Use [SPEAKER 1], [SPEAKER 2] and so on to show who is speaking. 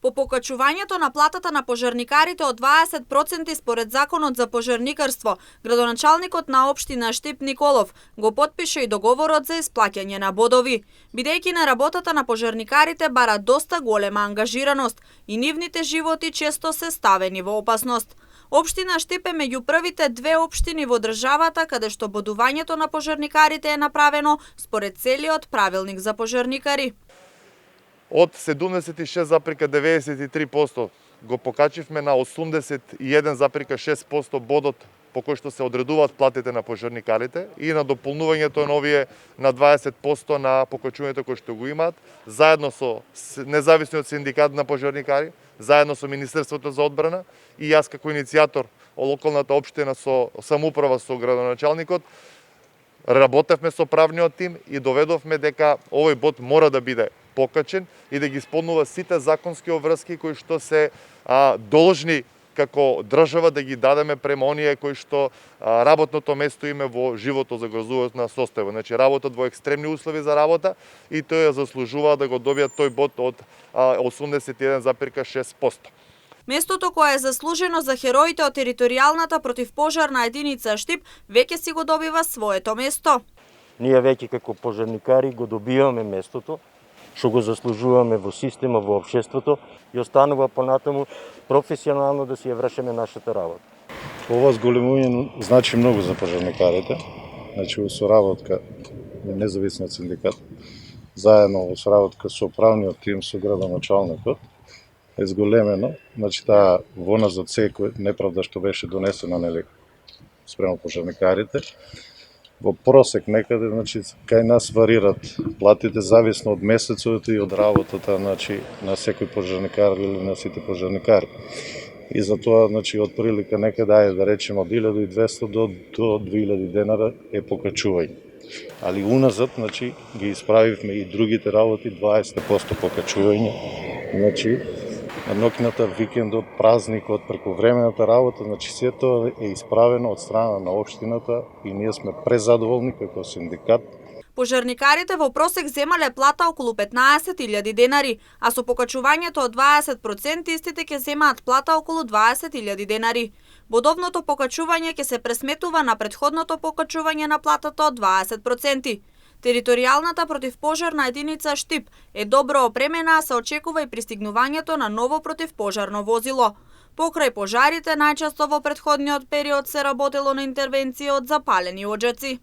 [SPEAKER 1] По покачувањето на платата на пожарникарите од 20% според Законот за пожарникарство, градоначалникот на општина Штип Николов го потпише и договорот за исплаќање на бодови, бидејќи на работата на пожарникарите бара доста голема ангажираност и нивните животи често се ставени во опасност. Општина Штип е меѓу првите две општини во државата каде што бодувањето на пожарникарите е направено според целиот правилник за пожарникари.
[SPEAKER 2] Од 76,93% го покачивме на 81,6% бодот по кој што се одредуваат платите на пожарникарите и на дополнувањето на овие на 20% на покачувањето кој што го имаат, заедно со независниот синдикат на пожарникари, заедно со Министерството за одбрана и јас како иницијатор од локалната општина со самоуправа со градоначалникот, работевме со правниот тим и доведовме дека овој бод мора да биде покачен и да ги исполнува сите законски обврски кои што се должни како држава да ги дадеме према оние кои што работното место име во живото загрозуваат на состојба. Значи работат во екстремни услови за работа и тој ја заслужува да го добијат тој бод од 81,6%.
[SPEAKER 1] Местото кое е заслужено за хероите од територијалната противпожарна единица Штип веќе си го добива своето место.
[SPEAKER 3] Ние веќе како пожарникари го добиваме местото што го заслужуваме во система, во општеството и останува понатаму професионално да си ја вршиме нашата работа.
[SPEAKER 4] Ова зголемување значи многу за пожарникарите, значи во соработка независниот синдикат, заедно во соработка со правниот тим, со градоначалникот, е зголемено, значи таа воназад секој неправда што беше донесена спрема пожарникарите. Во просек некаде, значи, кај нас варират платите зависно од месецот и од работата, значи, на секој пожарникар или на сите пожарникари. И затоа, значи, од прилика некаде, ајде да речеме, од 1200 до 2000 денара е покачување. Али уназад, значи, ги исправивме и другите работи 20% покачување. Значи, ноќната, викендот, празникот, прековремената работа, значи сето е исправено од страна на општината и ние сме презадоволни како синдикат.
[SPEAKER 1] Пожарникарите во просек земале плата околу 15.000 денари, а со покачувањето од 20% истите ќе земаат плата околу 20.000 денари. Бодовното покачување ќе се пресметува на претходното покачување на платата од 20%. Територијалната противпожарна единица Штип е добро опремена, а се очекува и пристигнувањето на ново противпожарно возило. Покрај пожарите, најчесто во претходниот период се работело на интервенција од запалени оџаци.